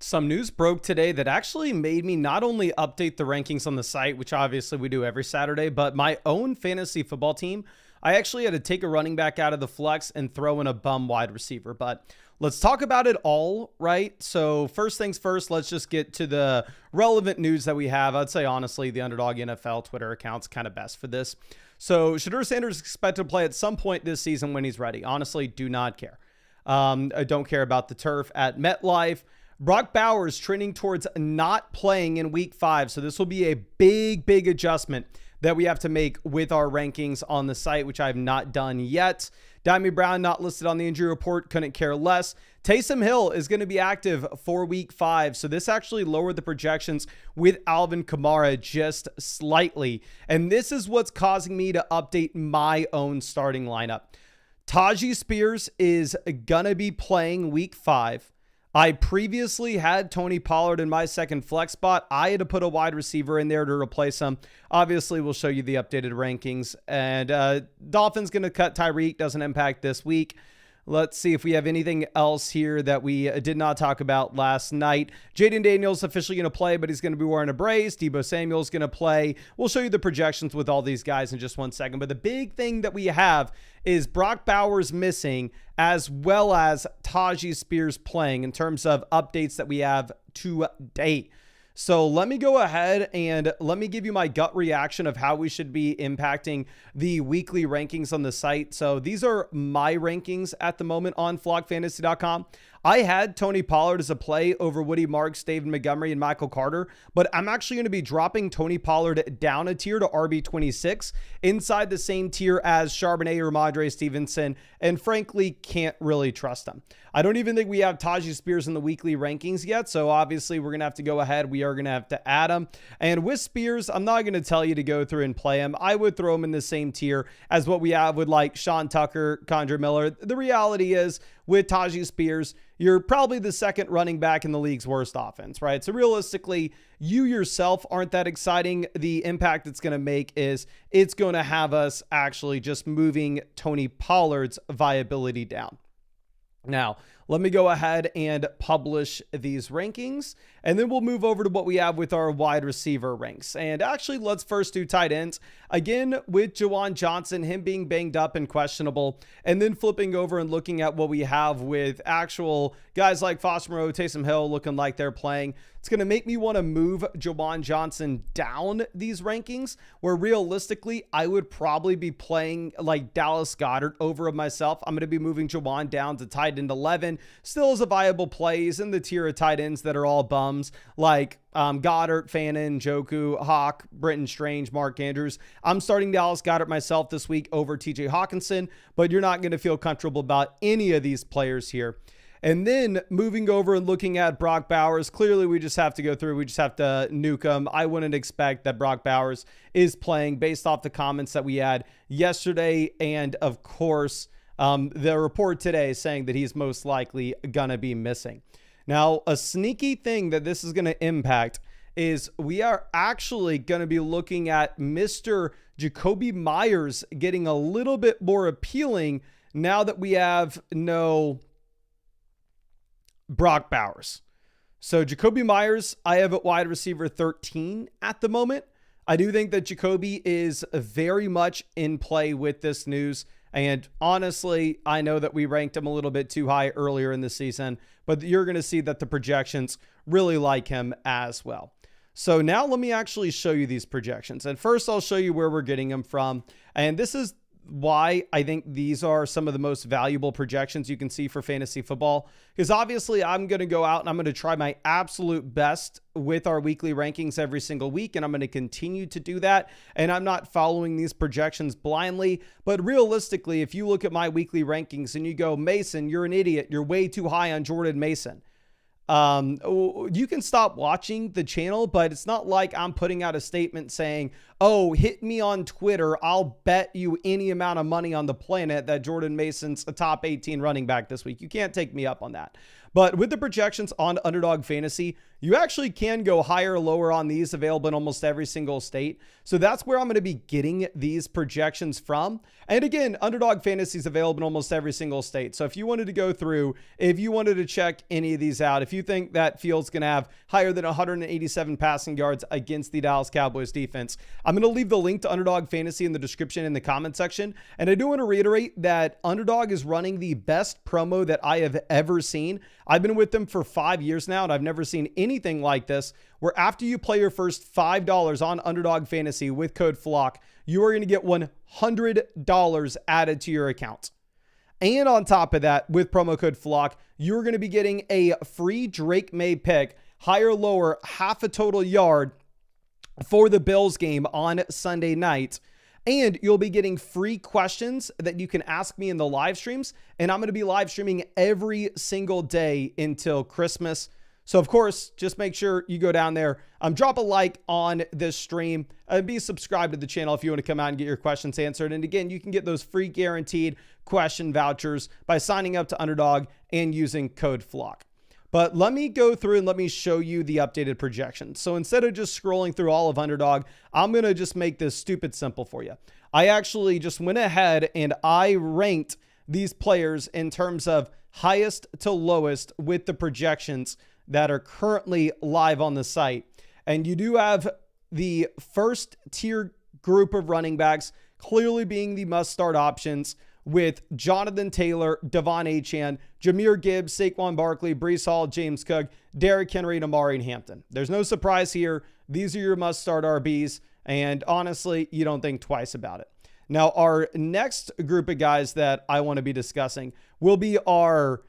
Some news broke today that actually made me not only update the rankings on the site, which obviously we do every Saturday, but my own fantasy football team. I actually had to take a running back out of the flex and throw in a bum wide receiver. But let's talk about it all, right? So first things first, let's just get to the relevant news that we have. I'd say, honestly, the Underdog NFL Twitter account's kind of best for this. So Shedeur Sanders is expected to play at some point this season when he's ready. Honestly, do not care. I don't care about the turf at MetLife. Brock Bowers trending towards not playing in week 5. So this will be a big adjustment that we have to make with our rankings on the site, which I have not done yet. Diami Brown not listed on the injury report. Couldn't care less. Taysom Hill is going to be active for week 5. So this actually lowered the projections with Alvin Kamara just slightly. And this is what's causing me to update my own starting lineup. Tajee Spears is going to be playing week 5. I previously had Tony Pollard in my second flex spot. I had to put a wide receiver in there to replace him. Obviously, we'll show you the updated rankings. And Dolphins going to cut Tyreek. Doesn't impact this week. Let's see if we have anything else here that we did not talk about last night. Jaden Daniels officially going to play, but he's going to be wearing a brace. Deebo Samuel's going to play. We'll show you the projections with all these guys in just one second. But the big thing that we have is Brock Bowers missing, as well as Tajee Spears playing in terms of updates that we have to date. So let me go ahead and let me give you my gut reaction of how we should be impacting the weekly rankings on the site. So these are my rankings at the moment on flockfantasy.com. I had Tony Pollard as a play over Woody Marks, David Montgomery, and Michael Carter, but I'm actually going to be dropping Tony Pollard down a tier to RB26 inside the same tier as Charbonnet or Ramondre Stevenson, and frankly, can't really trust them. I don't even think we have Tajee Spears in the weekly rankings yet, so obviously we're going to have to go ahead. We are going to have to add him. And with Spears, I'm not going to tell you to go through and play him. I would throw him in the same tier as what we have with like Sean Tucker, Condre Miller. The reality is, with Tajee Spears, you're probably the second running back in the league's worst offense, right? So realistically, you yourself aren't that exciting. The impact it's going to make is it's going to have us actually just moving Tony Pollard's viability down. Now, let me go ahead and publish these rankings, and then we'll move over to what we have with our wide receiver ranks. And actually, let's first do tight ends. Again, with Juwan Johnson, him being banged up and questionable, and then flipping over and looking at what we have with actual guys like Foster Moreau, Taysom Hill looking like they're playing. It's going to make me want to move Juwan Johnson down these rankings, where realistically, I would probably be playing like Dallas Goedert over myself. I'm going to be moving Juwan down to tight end 11. Still is a viable play. He's in the tier of tight ends that are all bums, like Goddard, Fannin, Njoku, Hawk, Brenton Strange, Mark Andrews. I'm starting Dallas Goedert myself this week over TJ Hawkinson, but you're not going to feel comfortable about any of these players here. And then moving over and looking at Brock Bowers, clearly we just have to go through. We just have to nuke him. I wouldn't expect that Brock Bowers is playing based off the comments that we had yesterday. And of course, the report today is saying that he's most likely going to be missing. Now, a sneaky thing that this is going to impact is we are actually going to be looking at Mr. Jakobi Meyers getting a little bit more appealing now that we have no Brock Bowers. So Jakobi Meyers, I have at wide receiver 13 at the moment. I do think that Jakobi is very much in play with this news. And honestly, I know that we ranked him a little bit too high earlier in the season, but you're going to see that the projections really like him as well. So now let me actually show you these projections. And first I'll show you where we're getting them from. And this is why I think these are some of the most valuable projections you can see for fantasy football, because obviously I'm going to go out and I'm going to try my absolute best with our weekly rankings every single week, and I'm going to continue to do that. And I'm not following these projections blindly, but realistically, if you look at my weekly rankings and you go, Mason, you're an idiot, you're way too high on Jordan Mason. You can stop watching the channel, but it's not like I'm putting out a statement saying, oh, hit me on Twitter. I'll bet you any amount of money on the planet that Jordan Mason's a top 18 running back this week. You can't take me up on that. But with the projections on Underdog Fantasy, you actually can go higher or lower on these, available in almost every single state. So that's where I'm going to be getting these projections from. And again, Underdog Fantasy is available in almost every single state. So if you wanted to go through, if you wanted to check any of these out, if you think that field's going to have higher than 187 passing yards against the Dallas Cowboys defense, I'm going to leave the link to Underdog Fantasy in the description in the comment section. And I do want to reiterate that Underdog is running the best promo that I have ever seen. I've been with them for 5 years now, and I've never seen anything like this, where after you play your first $5 on Underdog Fantasy with code FLOCK, you are going to get $100 added to your account. And on top of that, with promo code FLOCK, you're going to be getting a free Drake May pick, higher, lower, half a total yard for the Bills game on Sunday night. And you'll be getting free questions that you can ask me in the live streams. And I'm going to be live streaming every single day until Christmas. So, of course, just make sure you go down there, drop a like on this stream, and be subscribed to the channel if you want to come out and get your questions answered. And again, you can get those free guaranteed question vouchers by signing up to Underdog and using code FLOCK. But let me go through and let me show you the updated projections. So instead of just scrolling through all of Underdog, I'm going to just make this stupid simple for you. I actually just went ahead and I ranked these players in terms of highest to lowest with the projections that are currently live on the site. And you do have the first tier group of running backs clearly being the must start options, with Jonathan Taylor, Devon Achane, Jahmyr Gibbs, Saquon Barkley, Breece Hall, James Cook, Derrick Henry, and Amari and Hampton. There's no surprise here. These are your must start RBs. And honestly, you don't think twice about it. Now, our next group of guys that I want to be discussing will be our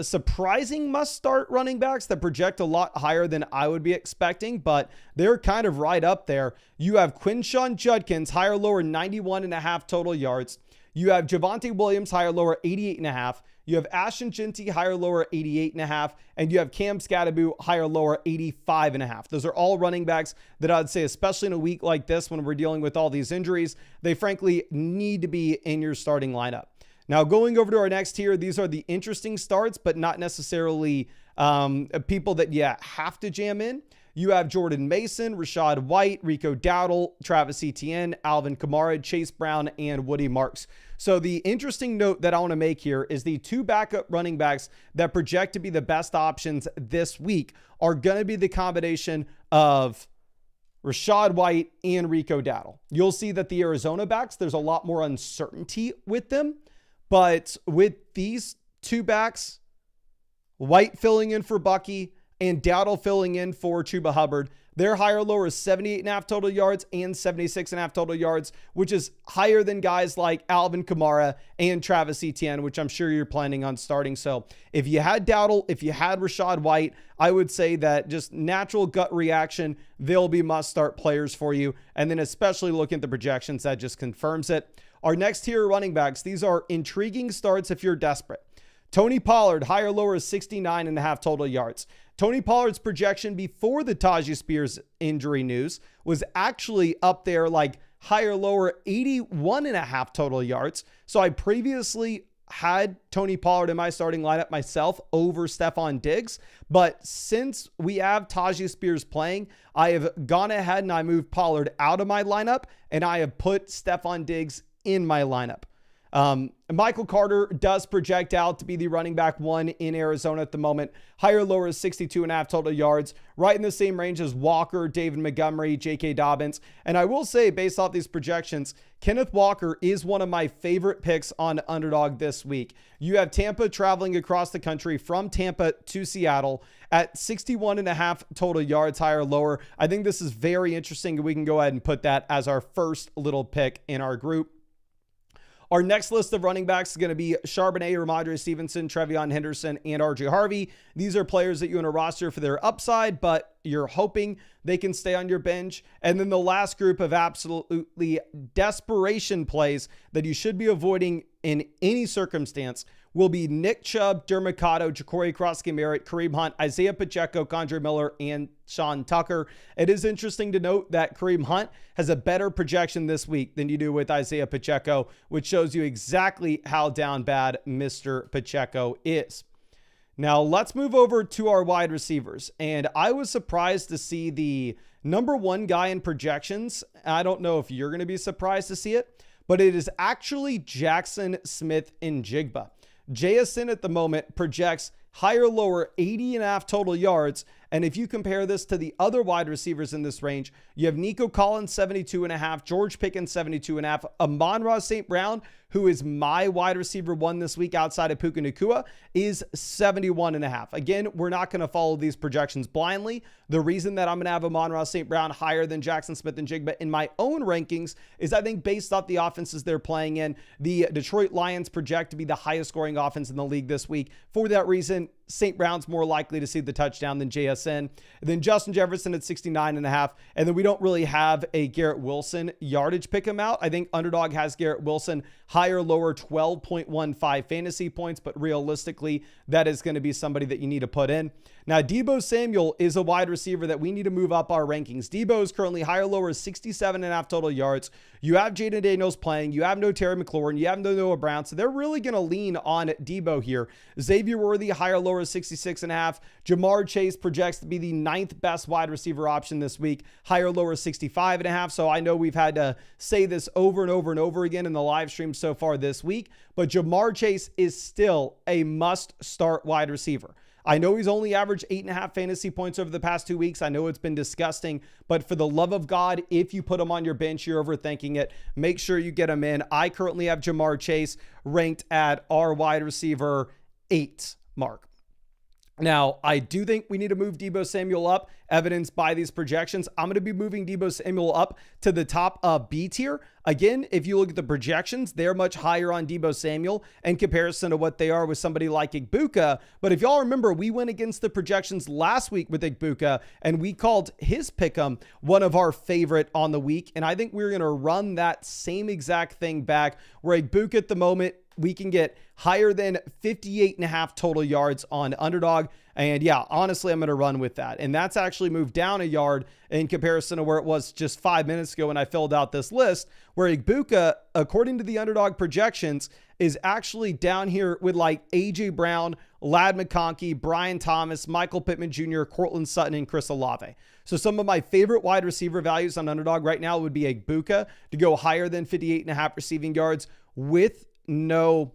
surprising must-start running backs that project a lot higher than I would be expecting, but they're kind of right up there. You have Quinshon Judkins, higher, lower, 91.5 total yards. You have Javonte Williams, higher, lower, 88.5. You have Ashton Jeanty, higher, lower, 88.5. And you have Cam Scatterbo, higher, lower, 85.5. Those are all running backs that I'd say, especially in a week like this when we're dealing with all these injuries, they frankly need to be in your starting lineup. Now, going over to our next tier, these are the interesting starts, but not necessarily people that you have to jam in. You have Jordan Mason, Rashad White, Rico Dowdle, Travis Etienne, Alvin Kamara, Chase Brown, and Woody Marks. So the interesting note that I want to make here is the two backup running backs that project to be the best options this week are going to be the combination of Rashad White and Rico Dowdle. You'll see that the Arizona backs, there's a lot more uncertainty with them. But with these two backs, White filling in for Bucky and Dowdle filling in for Chuba Hubbard, their higher lower is 78.5 total yards and 76.5 total yards, which is higher than guys like Alvin Kamara and Travis Etienne, which I'm sure you're planning on starting. So if you had Dowdle, if you had Rashad White, I would say that just natural gut reaction, they'll be must-start players for you. And then especially looking at the projections, that just confirms it. Our next tier running backs, these are intriguing starts if you're desperate. Tony Pollard, higher lower is 69.5 total yards. Tony Pollard's projection before the Tajay Spears injury news was actually up there like higher lower 81.5 total yards. So I previously had Tony Pollard in my starting lineup myself over Stephon Diggs. But since we have Tajay Spears playing, I have gone ahead and I moved Pollard out of my lineup and I have put Stephon Diggs in my lineup. Michael Carter does project out to be the running back one in Arizona at the moment. Higher lower is 62.5 total yards, right in the same range as Walker, David Montgomery, J.K. Dobbins. And I will say, based off these projections, Kenneth Walker is one of my favorite picks on Underdog this week. You have Tampa traveling across the country from Tampa to Seattle at 61.5 total yards, higher lower. I think this is very interesting. We can go ahead and put that as our first little pick in our group. Our next list of running backs is going to be Charbonnet, Ramondre Stevenson, Trevion Henderson, and RJ Harvey. These are players that you want to roster for their upside, but you're hoping they can stay on your bench. And then the last group of absolutely desperation plays that you should be avoiding in any circumstance will be Nick Chubb, Dermicado, Ja'Cory Cross-Merritt, Kareem Hunt, Isaiah Pacheco, Condre Miller, and Sean Tucker. It is interesting to note that Kareem Hunt has a better projection this week than you do with Isaiah Pacheco, which shows you exactly how down bad Mr. Pacheco is. Now let's move over to our wide receivers. And I was surprised to see the number one guy in projections. I don't know if you're going to be surprised to see it, but it is actually Jackson Smith-Njigba. JSN at the moment projects higher, lower 80.5 total yards. And if you compare this to the other wide receivers in this range, you have Nico Collins, 72.5, George Pickens, 72.5, Amon-Ra St. Brown, who is my wide receiver one this week outside of Puka Nacua, is 71.5. Again, we're not going to follow these projections blindly. The reason that I'm going to have Amon-Ra St. Brown higher than Jackson Smith-Njigba in my own rankings is I think based off the offenses they're playing in, the Detroit Lions project to be the highest scoring offense in the league this week. For that reason, St. Brown's more likely to see the touchdown than JSN. And then Justin Jefferson at 69.5. And then we don't really have a Garrett Wilson yardage pick him out. I think Underdog has Garrett Wilson higher, lower 12.15 fantasy points, but realistically, that is going to be somebody that you need to put in. Now, Deebo Samuel is a wide receiver that we need to move up our rankings. Deebo is currently higher, lower 67.5 total yards. You have Jaden Daniels playing. You have no Terry McLaurin. You have no Noah Brown. So they're really going to lean on Deebo here. Xavier Worthy, higher, lower 66.5. Jamar Chase projects to be the 9th best wide receiver option this week, higher, lower 65.5. So I know we've had to say this over and over and over again in the live stream so far this week, but Jamar Chase is still a must start wide receiver. I know he's only averaged 8.5 fantasy points over the past 2 weeks. I know it's been disgusting, but for the love of God, if you put him on your bench, you're overthinking it. Make sure you get him in. I currently have Jamar Chase ranked at our wide receiver 8 mark. Now, I do think we need to move Deebo Samuel up, evidenced by these projections. I'm going to be moving Deebo Samuel up to the top of B tier. Again, if you look at the projections, they're much higher on Deebo Samuel in comparison to what they are with somebody like Igbuka. But if y'all remember, we went against the projections last week with Igbuka, and we called his pick'em one of our favorite on the week. And I think we're going to run that same exact thing back, where Igbuka at the moment, we can get higher than 58.5 total yards on Underdog. And yeah, honestly, I'm going to run with that. And that's actually moved down a yard in comparison to where it was just 5 minutes ago when I filled out this list, where Igbuka, according to the Underdog projections, is actually down here with like AJ Brown, Ladd McConkey, Brian Thomas, Michael Pittman Jr., Cortland Sutton, and Chris Olave. So some of my favorite wide receiver values on Underdog right now would be Igbuka to go higher than 58.5 receiving yards with no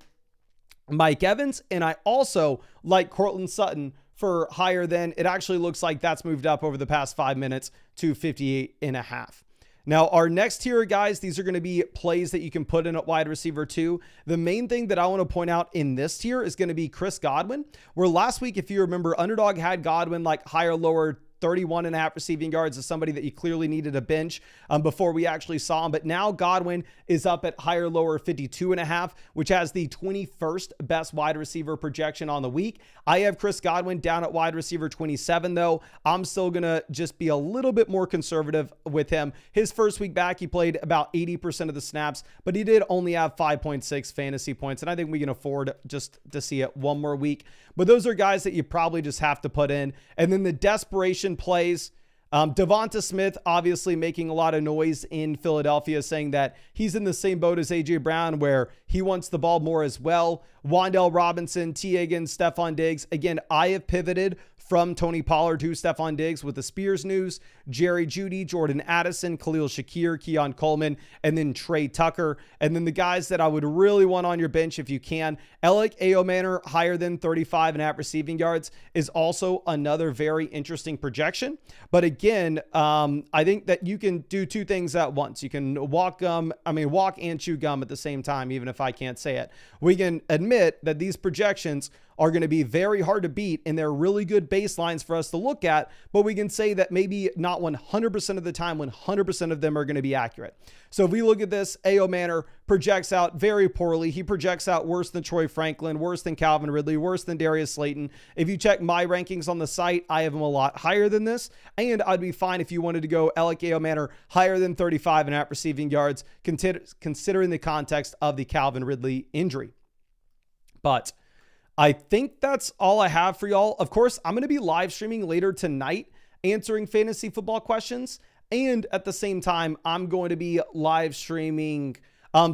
Mike Evans. And I also like Cortland Sutton for higher than, it actually looks like that's moved up over the past 5 minutes to 58.5. Now, our next tier, guys, these are going to be plays that you can put in at wide receiver 2. The main thing that I want to point out in this tier is going to be Chris Godwin, where last week, if you remember, Underdog had Godwin like higher, lower 31.5 receiving yards as somebody that you clearly needed a bench before we actually saw him. But now Godwin is up at higher, lower 52.5, which has the 21st best wide receiver projection on the week. I have Chris Godwin down at wide receiver 27, though. I'm still going to just be a little bit more conservative with him. His first week back, he played about 80% of the snaps, but he did only have 5.6 fantasy points. And I think we can afford just to see it one more week. But those are guys that you probably just have to put in. And then the desperation plays, Devonta Smith obviously making a lot of noise in Philadelphia, saying that he's in the same boat as AJ Brown, where he wants the ball more as well. Wan'Dale Robinson, T. Higgins, Stephon Diggs. Again, I have pivoted from Tony Pollard to Stephon Diggs with the Spears news, Jerry Jeudy, Jordan Addison, Khalil Shakir, Keon Coleman, and then Trey Tucker. And then the guys that I would really want on your bench if you can, Alec Ayomanor, higher than 35.5 receiving yards, is also another very interesting projection. But again, I think that you can do two things at once. You can walk and chew gum at the same time, even if I can't say it. We can admit that these projections are going to be very hard to beat, and they're really good baselines for us to look at, but we can say that maybe not 100% of the time, 100% of them are going to be accurate. So if we look at this, Ayomanor projects out very poorly. He projects out worse than Troy Franklin, worse than Calvin Ridley, worse than Darius Slayton. If you check my rankings on the site, I have him a lot higher than this, and I'd be fine if you wanted to go Alec Ayomanor higher than 35.5 receiving yards, considering the context of the Calvin Ridley injury. But I think that's all I have for y'all. Of course, I'm going to be live streaming later tonight, answering fantasy football questions. And at the same time, I'm going to be live streaming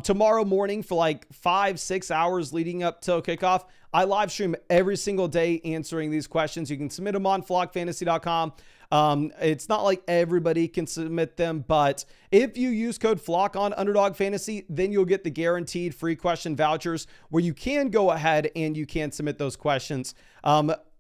Tomorrow morning for like 5-6 hours leading up till kickoff, I live stream every single day answering these questions. You can submit them on flockfantasy.com. It's not like everybody can submit them, but if you use code FLOCK on Underdog Fantasy, then you'll get the guaranteed free question vouchers where you can go ahead and you can submit those questions.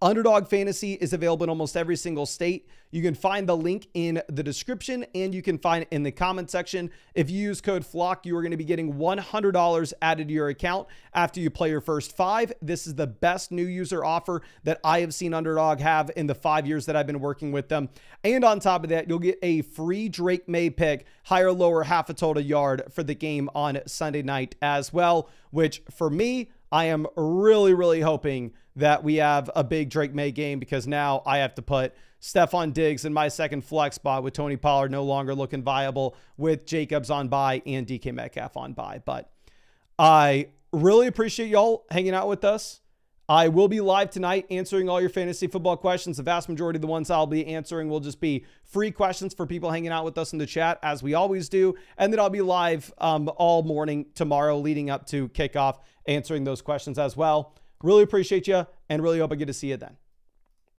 Underdog Fantasy is available in almost every single state. You can find the link in the description and you can find it in the comment section. If you use code FLOCK, you are going to be getting $100 added to your account after you play your first 5. This is the best new user offer that I have seen Underdog have in the 5 years that I've been working with them. And on top of that, you'll get a free Drake May pick, higher or lower half a total yard for the game on Sunday night as well, which for me, I am really, really hoping that we have a big Drake May game because now I have to put Stephon Diggs in my second flex spot with Tony Pollard no longer looking viable, with Jacobs on bye and DK Metcalf on bye. But I really appreciate y'all hanging out with us. I will be live tonight answering all your fantasy football questions. The vast majority of the ones I'll be answering will just be free questions for people hanging out with us in the chat, as we always do. And then I'll be live all morning tomorrow leading up to kickoff answering those questions as well. Really appreciate you and really hope I get to see you then.